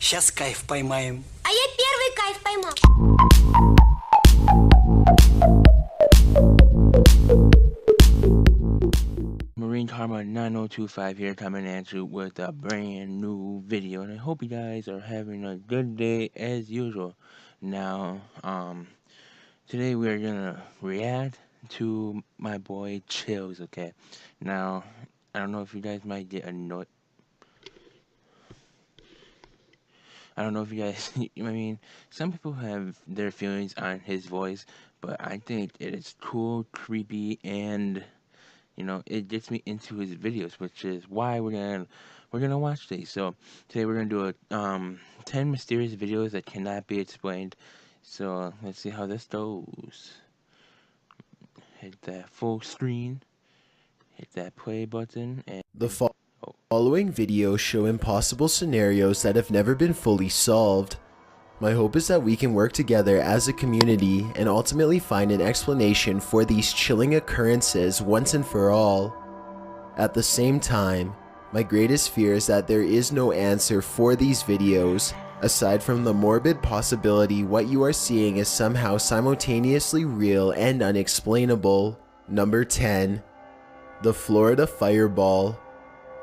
Сейчас кайф поймаем. А я первый кайф поймал. Marine Karma 9025 here, coming at you with a brand new video, and I hope you guys are having a good day as usual. Now, today we are gonna react to my boy Chills. Okay, now I don't know if you guys might get annoyed. I don't know if you guys, I mean, some people have their feelings on his voice, but I think it is cool, creepy, and it gets me into his videos, which is why we're gonna watch these. So today we're gonna do a 10 mysterious videos that cannot be explained. So let's see how this goes. Hit that full screen, hit that play button, and The following videos show impossible scenarios that have never been fully solved. My hope is that we can work together as a community and ultimately find an explanation for these chilling occurrences once and for all. At the same time, my greatest fear is that there is no answer for these videos, aside from the morbid possibility what you are seeing is somehow simultaneously real and unexplainable. Number 10. The Florida Fireball.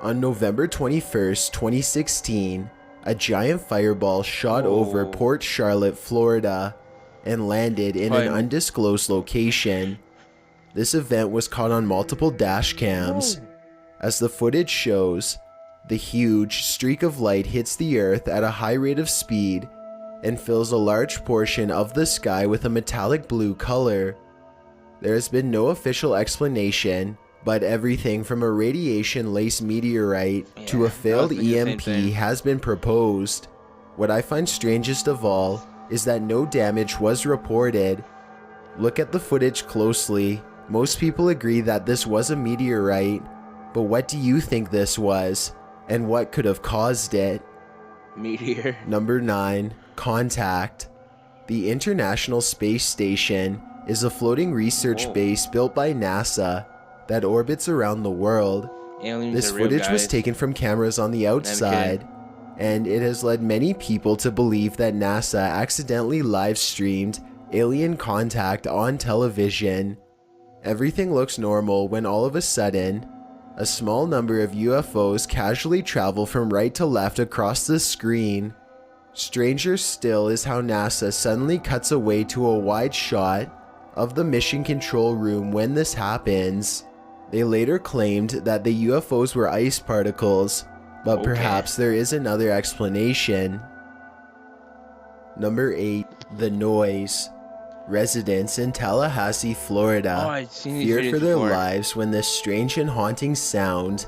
On November 21st, 2016, a giant fireball shot over Port Charlotte, Florida, and landed in an undisclosed location. This event was caught on multiple dash cams. As the footage shows, the huge streak of light hits the earth at a high rate of speed and fills a large portion of the sky with a metallic blue color. There has been no official explanation, but everything from a radiation-laced meteorite to a failed EMP has been proposed. What I find strangest of all is that no damage was reported. Look at the footage closely. Most people agree that this was a meteorite, but what do you think this was, and what could have caused it? Meteor. Number 9. Contact. The International Space Station is a floating research base built by NASA that orbits around the world. This footage was taken from cameras on the outside, and it has led many people to believe that NASA accidentally live-streamed alien contact on television. Everything looks normal when all of a sudden, a small number of UFOs casually travel from right to left across the screen. Stranger still is how NASA suddenly cuts away to a wide shot of the mission control room when this happens. They later claimed that the UFOs were ice particles, but perhaps there is another explanation. Number 8. The Noise. Residents in Tallahassee, Florida feared for their lives when this strange and haunting sound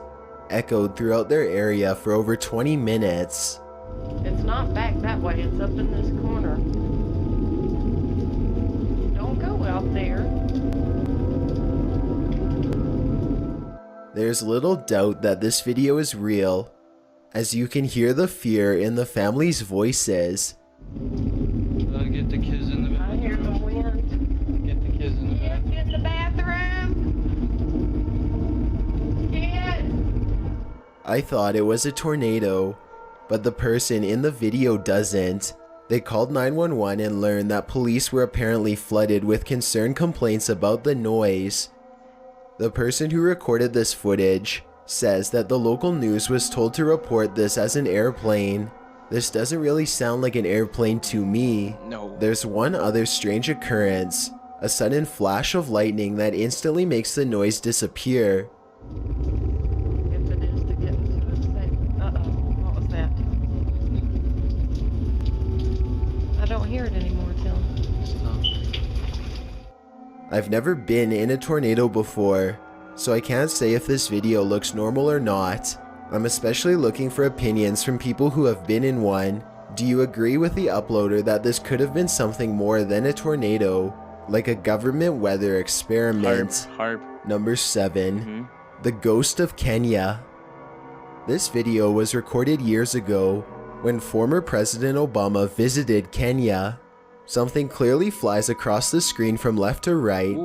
echoed throughout their area for over 20 minutes. It's not back that way, it's up in this corner. Don't go out there. There's little doubt that this video is real, as you can hear the fear in the family's voices. Get the kids in the bathroom. I hear the wind. Get the kids in the bathroom. Get in the bathroom. Kids. I thought it was a tornado, but the person in the video doesn't. They called 911 and learned that police were apparently flooded with concerned complaints about the noise. The person who recorded this footage says that the local news was told to report this as an airplane. This doesn't really sound like an airplane to me. No. There's one other strange occurrence, a sudden flash of lightning that instantly makes the noise disappear. If it is to get into the same. Uh-oh, what was that? I don't hear it anymore, Tim. I've never been in a tornado before, so I can't say if this video looks normal or not. I'm especially looking for opinions from people who have been in one. Do you agree with the uploader that this could have been something more than a tornado, like a government weather experiment? Number 7. The Ghost of Kenya. This video was recorded years ago when former President Obama visited Kenya. Something clearly flies across the screen from left to right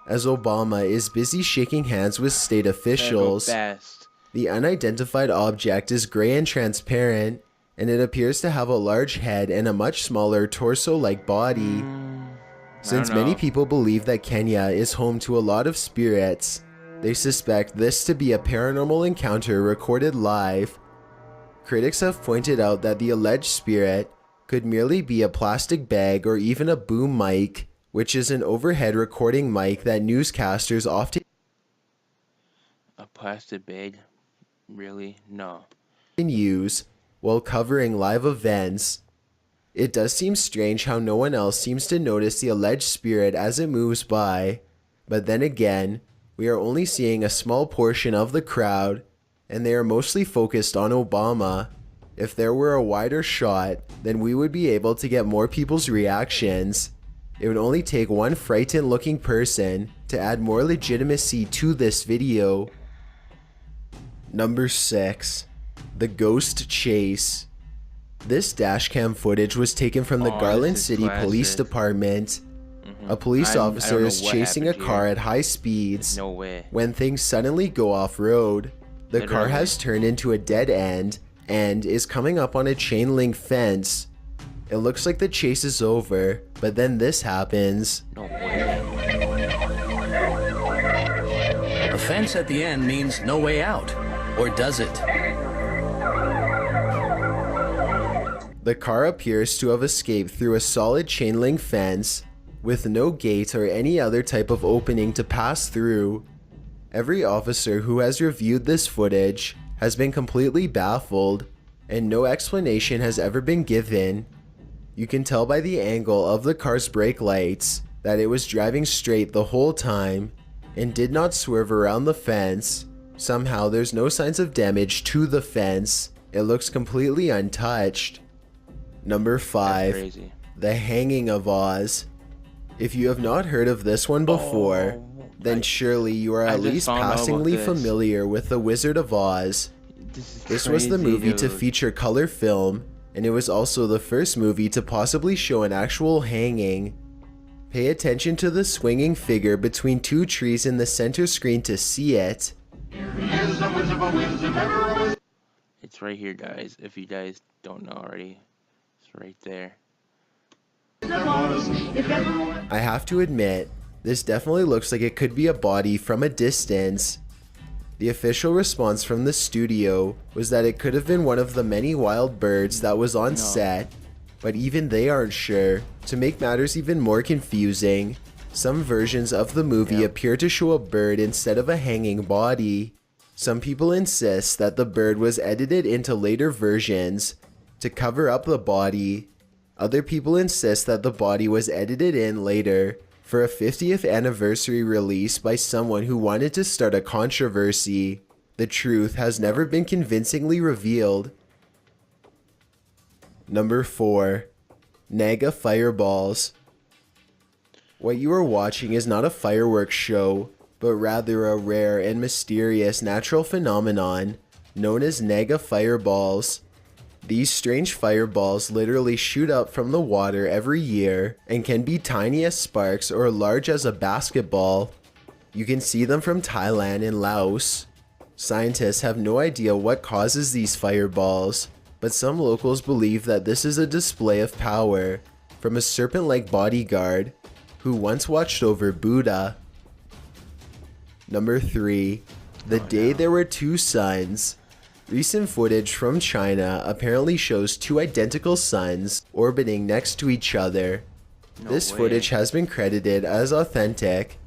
as Obama is busy shaking hands with state officials. The unidentified object is gray and transparent, and it appears to have a large head and a much smaller torso-like body. Since don't many know. people believe that Kenya is home to a lot of spirits, they suspect this to be a paranormal encounter recorded live. Critics have pointed out that the alleged spirit could merely be a plastic bag or even a boom mic, which is an overhead recording mic that newscasters often A plastic bag? Really? No. use while covering live events. It does seem strange how no one else seems to notice the alleged spirit as it moves by, but then again, we are only seeing a small portion of the crowd, and they are mostly focused on Obama. If there were a wider shot, then we would be able to get more people's reactions. It would only take one frightened looking person to add more legitimacy to this video. Number 6. The Ghost Chase. This dashcam footage was taken from the Oh, Garland this is City Police classic. Department. A police I officer don't know is what chasing a happened car here. at high speeds. No way. When things suddenly go off-road, the car Literally. has turned into a dead end and is coming up on a chain link fence. It looks like the chase is over, but then this happens. No way. A fence at the end means no way out. Or does it? The car appears to have escaped through a solid chain link fence with no gate or any other type of opening to pass through. Every officer who has reviewed this footage has been completely baffled, and no explanation has ever been given. You can tell by the angle of the car's brake lights that it was driving straight the whole time and did not swerve around the fence. Somehow there's no signs of damage to the fence. It looks completely untouched. Number That's 5. crazy. The Hanging of Oz. If you have not heard of this one before, then surely you are I at just least found out about passingly this. familiar with The Wizard of Oz. This was the crazy, movie to dude. feature color film, and it was also the first movie to possibly show an actual hanging. Pay attention to the swinging figure between two trees in the center screen to see it. It's right here, guys. If you guys don't know already, it's right there. I have to admit, this definitely looks like it could be a body from a distance. The official response from the studio was that it could have been one of the many wild birds that was on set, but even they aren't sure. To make matters even more confusing, some versions of the movie appear to show a bird instead of a hanging body. Some people insist that the bird was edited into later versions to cover up the body. Other people insist that the body was edited in later for a 50th anniversary release by someone who wanted to start a controversy. The truth has never been convincingly revealed. Number 4. Naga Fireballs. What you are watching is not a fireworks show, but rather a rare and mysterious natural phenomenon known as Naga Fireballs. These strange fireballs literally shoot up from the water every year and can be tiny as sparks or large as a basketball. You can see them from Thailand and Laos. Scientists have no idea what causes these fireballs, but some locals believe that this is a display of power from a serpent-like bodyguard who once watched over Buddha. Number 3. The Day There Were Two Suns. Recent footage from China apparently shows two identical suns orbiting next to each other. This way. footage has been credited as authentic,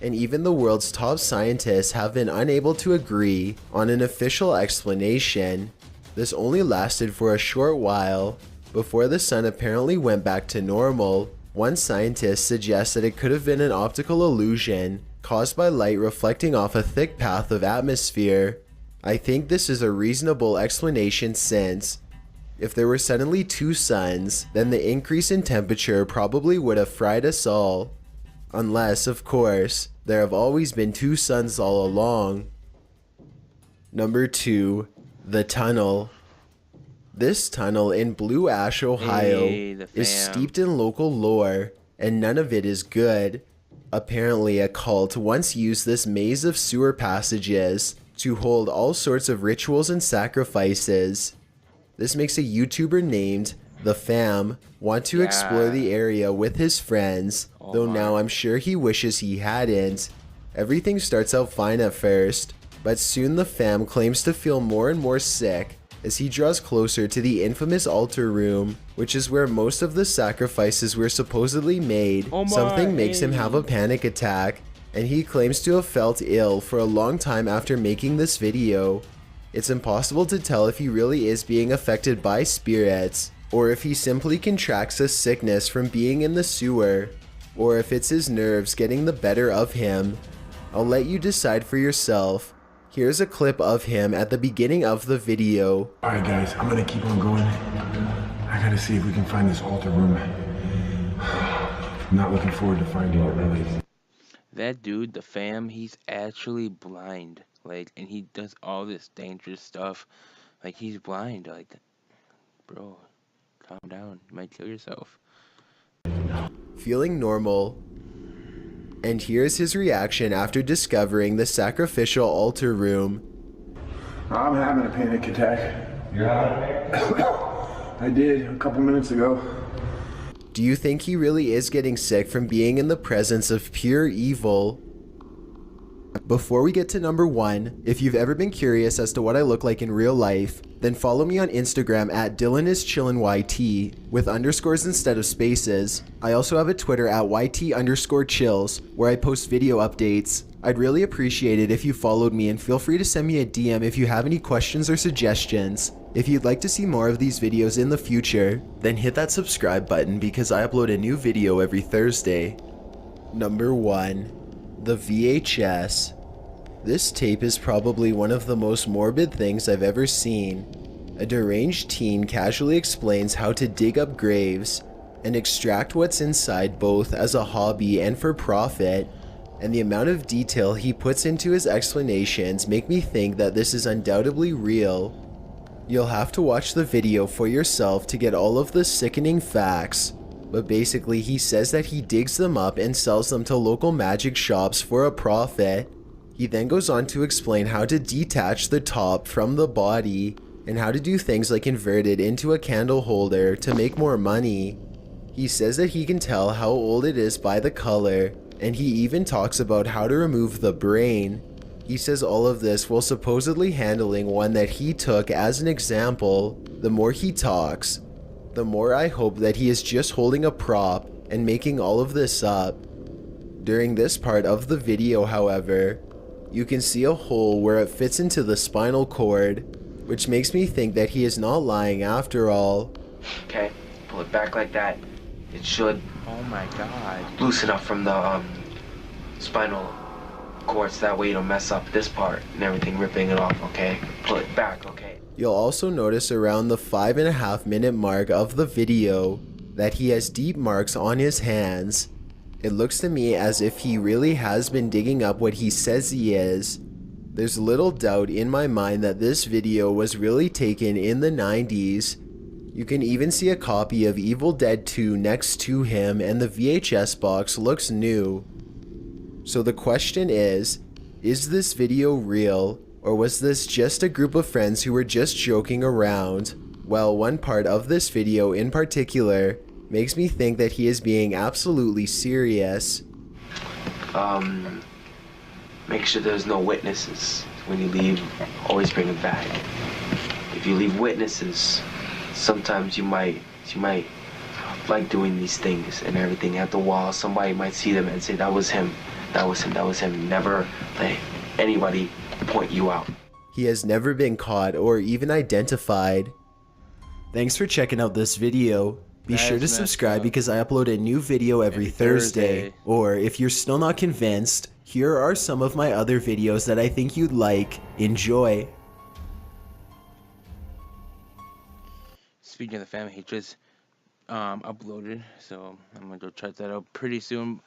and even the world's top scientists have been unable to agree on an official explanation. This only lasted for a short while, before the sun apparently went back to normal. One scientist suggests that it could have been an optical illusion caused by light reflecting off a thick path of atmosphere. I think this is a reasonable explanation since, if there were suddenly two suns, then the increase in temperature probably would have fried us all. Unless, of course, there have always been two suns all along. Number 2. The Tunnel. This tunnel in Blue Ash, Ohio Hey, the is fam. steeped in local lore, and none of it is good. Apparently, a cult once used this maze of sewer passages to hold all sorts of rituals and sacrifices. This makes a YouTuber named The Fam want to explore the area with his friends, though now I'm sure he wishes he hadn't. Everything starts out fine at first, but soon the Fam claims to feel more and more sick as he draws closer to the infamous altar room, which is where most of the sacrifices were supposedly made. Something makes him have a panic attack, and he claims to have felt ill for a long time after making this video. It's impossible to tell if he really is being affected by spirits, or if he simply contracts a sickness from being in the sewer, or if it's his nerves getting the better of him. I'll let you decide for yourself. Here's a clip of him at the beginning of the video. Alright guys, I'm gonna keep on going. I gotta see if we can find this altar room. I'm not looking forward to finding it, really. That dude, the Fam, he's actually blind. Like, and he does all this dangerous stuff. Like, he's blind. Like, bro, calm down. You might kill yourself. Feeling normal. And here's his reaction after discovering the sacrificial altar room. I'm having a panic attack. You're having I did a couple minutes ago. Do you think he really is getting sick from being in the presence of pure evil? Before we get to number 1, if you've ever been curious as to what I look like in real life, then follow me on Instagram at DylanIsChillinYT with underscores instead of spaces. I also have a Twitter at YT_chills where I post video updates. I'd really appreciate it if you followed me, and feel free to send me a DM if you have any questions or suggestions. If you'd like to see more of these videos in the future, then hit that subscribe button because I upload a new video every Thursday. Number 1. The VHS. This tape is probably one of the most morbid things I've ever seen. A deranged teen casually explains how to dig up graves and extract what's inside both as a hobby and for profit, and the amount of detail he puts into his explanations make me think that this is undoubtedly real. You'll have to watch the video for yourself to get all of the sickening facts. But basically he says that he digs them up and sells them to local magic shops for a profit. He then goes on to explain how to detach the top from the body and how to do things like convert it into a candle holder to make more money. He says that he can tell how old it is by the color, and he even talks about how to remove the brain. He says all of this while supposedly handling one that he took as an example. The more he talks, the more I hope that he is just holding a prop and making all of this up. During this part of the video, however, you can see a hole where it fits into the spinal cord, which makes me think that he is not lying after all. Okay, pull it back like that. It should, Oh my god. loosen up from the spinal cord so that way you don't mess up this part and everything ripping it off, okay? Pull it back, okay? You'll also notice around the 5.5 minute mark of the video that he has deep marks on his hands. It looks to me as if he really has been digging up what he says he is. There's little doubt in my mind that this video was really taken in the 90s. You can even see a copy of Evil Dead 2 next to him, and the VHS box looks new. So the question is this video real, or was this just a group of friends who were just joking around? Well, one part of this video in particular makes me think that he is being absolutely serious. Make sure there's no witnesses when you leave. Always bring a bag. If you leave witnesses, sometimes you might like doing these things and everything at the wall. Somebody might see them and say, that was him, that was him, that was him. Never let anybody point you out. He has never been caught or even identified. Thanks for checking out this video. Be sure to subscribe because I upload a new video every Thursday. Or if you're still not convinced, here are some of my other videos that I think you'd like. Enjoy. Speaking of the family, he just uploaded, so I'm gonna go check that out pretty soon.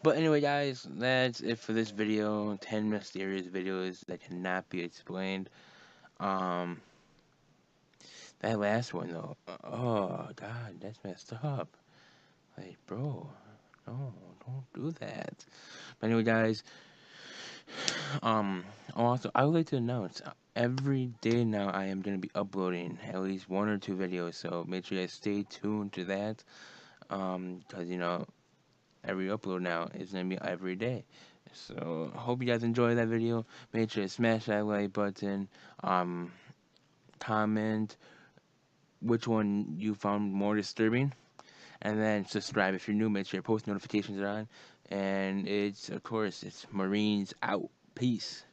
But anyway, guys, that's it for this video. 10 mysterious videos that cannot be explained. That last one though, oh god, that's messed up. Like, bro, no, don't do that. But anyway, guys, also I would like to announce every day now I am going to be uploading at least 1 or 2 videos, so make sure you guys stay tuned to that, because, you know, every upload now is going to be every day. So, hope you guys enjoyed that video. Make sure to smash that like button, comment which one you found more disturbing, and then subscribe if you're new. Make sure your post notifications are on, and it's, of course, it's Marines out. Peace.